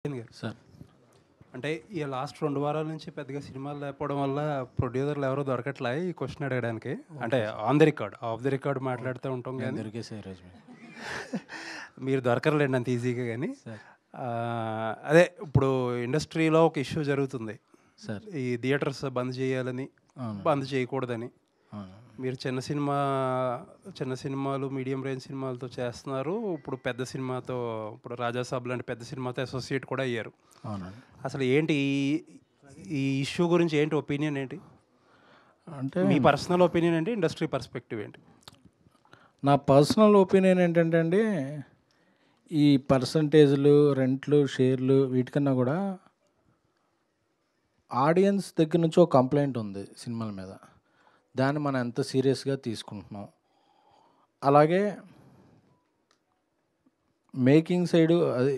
గారు సార్ అంటే ఈ లాస్ట్ 2 వారాల నుంచి పెద్దగా సినిమాలు లేకపోవడం వల్ల ప్రొడ్యూసర్లు ఎవరో దొరకట్లే ఈ క్వశ్చన్ అడగడానికి. అంటే on the record, of the record మాట్లాడుతూ ఉంటాం నేను కానీ దొరికేసా ఈరోజు మీకు. మీరు దొరకరులేండి అంత ఈజీగా. కానీ సార్ అదే ఇప్పుడు ఇండస్ట్రీలో ఒక ఇష్యూ జరుగుతుంది. సార్ ఈ థియేటర్స్ బంద్ చేయాలని, అవును బంద్ చేయకూడదని. అవును మీరు చిన్న సినిమాలు, మీడియం రేంజ్ సినిమాలతో చేస్తున్నారు. ఇప్పుడు పెద్ద సినిమాతో, ఇప్పుడు రాజాసాబ్ లాంటి పెద్ద సినిమాతో అసోసియేట్ కూడా అయ్యారు. అవునండి. అసలు ఏంటి ఈ ఇష్యూ గురించి ఏంటి ఒపీనియన్ ఏంటి? అంటే మీ పర్సనల్ ఒపీనియన్ ఏంటి, ఇండస్ట్రీ పర్స్పెక్టివ్ ఏంటి? నా పర్సనల్ ఒపీనియన్ ఏంటంటే అండి, ఈ పర్సంటేజ్లు, రెంట్లు, షేర్లు వీటికన్నా కూడా ఆడియన్స్ దగ్గర నుంచి ఒక కంప్లైంట్ ఉంది సినిమాల మీద. దాన్ని మనం ఎంత సీరియస్గా తీసుకుంటున్నాం. అలాగే మేకింగ్ సైడు అది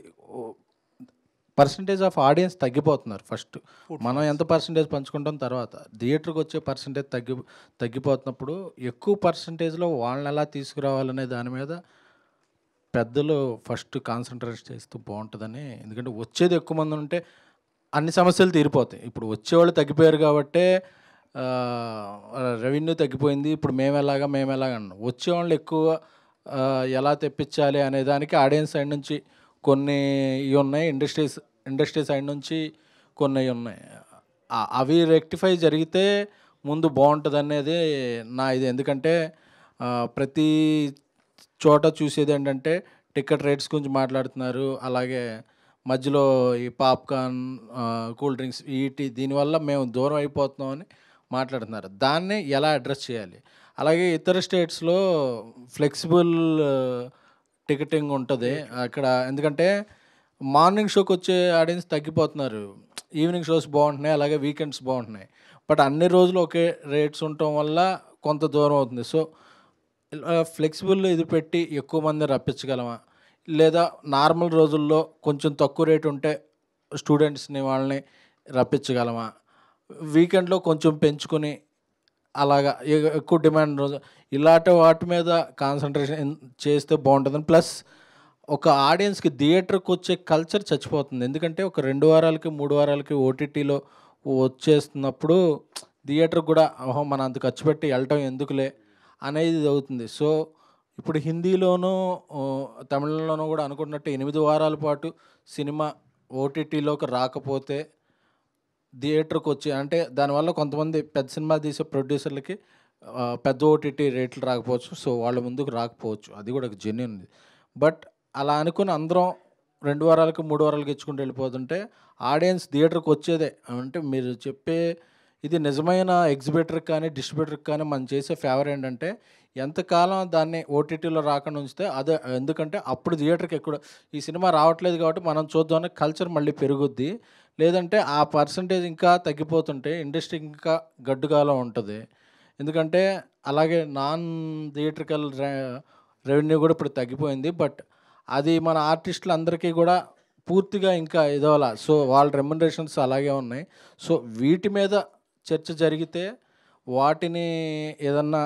పర్సంటేజ్ ఆఫ్ ఆడియన్స్ తగ్గిపోతున్నారు. ఫస్ట్ మనం ఎంత పర్సంటేజ్ పంచుకుంటాం, తర్వాత థియేటర్కి వచ్చే పర్సంటేజ్ తగ్గిపోతున్నప్పుడు ఎక్కువ పర్సంటేజ్లో వాళ్ళని ఎలా తీసుకురావాలనే దాని మీద పెద్దలు ఫస్ట్ కాన్సన్ట్రేట్ చేస్తూ బాగుంటుందని. ఎందుకంటే వచ్చేది ఎక్కువ మంది ఉంటే అన్ని సమస్యలు తీరిపోతాయి. ఇప్పుడు వచ్చేవాళ్ళు తగ్గిపోయారు కాబట్టే రెవెన్యూ తగ్గిపోయింది. ఇప్పుడు మేము ఎలాగా అన్నాం. వచ్చేవాళ్ళు ఎక్కువ ఎలా తెప్పించాలి అనే దానికి ఆడియన్స్ సైడ్ నుంచి కొన్ని ఇవి ఉన్నాయి, ఇండస్ట్రీ సైడ్ నుంచి కొన్ని ఉన్నాయి. అవి రెక్టిఫై జరిగితే ముందు బాగుంటుంది అనేది నా ఇది. ఎందుకంటే ప్రతి చోట చూసేది ఏంటంటే టికెట్ రేట్స్ గురించి మాట్లాడుతున్నారు. అలాగే మధ్యలో ఈ పాప్కార్న్, కూల్ డ్రింక్స్ దీనివల్ల మేము దూరం అయిపోతున్నామని మాట్లాడుతున్నారు. దాన్ని ఎలా అడ్రస్ చేయాలి? అలాగే ఇతర స్టేట్స్లో ఫ్లెక్సిబుల్ టికెటింగ్ ఉంటుంది అక్కడ. ఎందుకంటే మార్నింగ్ షోకి వచ్చే ఆడియన్స్ తగ్గిపోతున్నారు, ఈవినింగ్ షోస్ బాగుంటున్నాయి, అలాగే వీకెండ్స్ బాగుంటున్నాయి. బట్ అన్ని రోజులు ఒకే రేట్స్ ఉండటం వల్ల కొంత దూరం అవుతుంది. సో ఫ్లెక్సిబుల్ ఇది పెట్టి ఎక్కువ మంది రప్పించగలమా, లేదా నార్మల్ రోజుల్లో కొంచెం తక్కువ రేటు ఉంటే స్టూడెంట్స్ని వాళ్ళని రప్పించగలమా, వీకెండ్లో కొంచెం పెంచుకొని అలాగా ఎక్కువ డిమాండ్ రోజు ఇలాంటి వాటి మీద కాన్సన్ట్రేషన్ చేస్తే బాగుంటుందని. ప్లస్ ఒక ఆడియన్స్కి థియేటర్కి వచ్చే కల్చర్ చచ్చిపోతుంది. ఎందుకంటే ఒక 2 వారాలకి 3 వారాలకి ఓటీటీలో వచ్చేస్తున్నప్పుడు థియేటర్కి కూడా ఓహో మనం అంత ఖర్చు పెట్టి వెళ్ళటం ఎందుకులే అనేది అవుతుంది. సో ఇప్పుడు హిందీలోనూ తమిళంలోనూ కూడా అనుకున్నట్టు 8 వారాల పాటు సినిమా ఓటీటీలోకి రాకపోతే థియేటర్కి వచ్చి, అంటే దానివల్ల కొంతమంది పెద్ద సినిమా తీసే ప్రొడ్యూసర్లకి పెద్ద ఓటీటీ రేట్లు రాకపోవచ్చు. సో వాళ్ళ ముందుకు రాకపోవచ్చు, అది కూడా జెన్యూన్. బట్ అలా అనుకుని అందరం 2 వారాలకి 3 వారాలకి ఇచ్చుకుంటూ వెళ్ళిపోతుంటే ఆడియన్స్ థియేటర్కి వచ్చేదే. అంటే మీరు చెప్పే ఇది నిజమైన ఎగ్జిబిటర్కి కానీ డిస్ట్రిబ్యూటర్కి కానీ మనం చేసే ఫేవర్ ఏంటంటే ఎంతకాలం దాన్ని ఓటీటీలో రాకుండా ఉంచితే అదే. ఎందుకంటే అప్పుడు థియేటర్కి ఎక్కువ ఈ సినిమా రావట్లేదు కాబట్టి మనం చూద్దామని కల్చర్ మళ్ళీ పెరుగుద్ది. లేదంటే ఆ పర్సంటేజ్ ఇంకా తగ్గిపోతుంటే ఇండస్ట్రీ ఇంకా గడ్డుగాలం ఉంటుంది. ఎందుకంటే అలాగే నాన్ థియేట్రికల్ రెవెన్యూ కూడా ఇప్పుడు తగ్గిపోయింది. బట్ అది మన ఆర్టిస్టులు అందరికీ కూడా పూర్తిగా ఇంకా ఇదోలా. సో వాళ్ళ రెమ్యునరేషన్స్ అలాగే ఉన్నాయి. సో వీటి మీద చర్చ జరిగితే వాటిని ఏదన్నా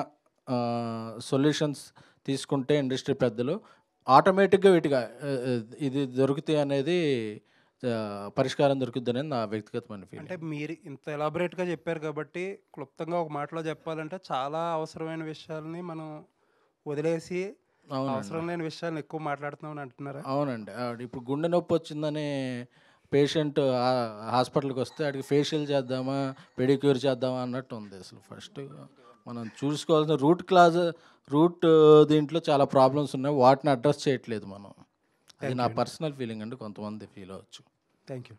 సొల్యూషన్స్ తీసుకుంటే ఇండస్ట్రీ పెద్దలు ఆటోమేటిక్గా వీటిగా ఇది దొరుకుతాయి అనేది పరిష్కారం దొరుకుద్ది అనేది నా వ్యక్తిగతమైన ఫీల్. అంటే మీరు ఇంత ఎలాబరేట్గా చెప్పారు కాబట్టి క్లుప్తంగా ఒక మాటలో చెప్పాలంటే చాలా అవసరమైన విషయాల్ని మనం వదిలేసి అవసరం లేని విషయాలను ఎక్కువ మాట్లాడుతున్నామని అంటున్నారా? అవునండి. ఇప్పుడు గుండె నొప్పి వచ్చిందని పేషెంట్ హాస్పిటల్కి వస్తే అడిగి ఫేషియల్ చేద్దామా, పెడిక్యూర్ చేద్దామా అన్నట్టు ఉంది. అసలు ఫస్ట్ మనం చూసుకోవాల్సిన రూట్ దీంట్లో చాలా ప్రాబ్లమ్స్ ఉన్నాయి, వాటిని అడ్రస్ చేయట్లేదు మనం. అది నా పర్సనల్ ఫీలింగ్ అండి, కొంతమంది ఫీల్ అవ్వచ్చు. Thank you.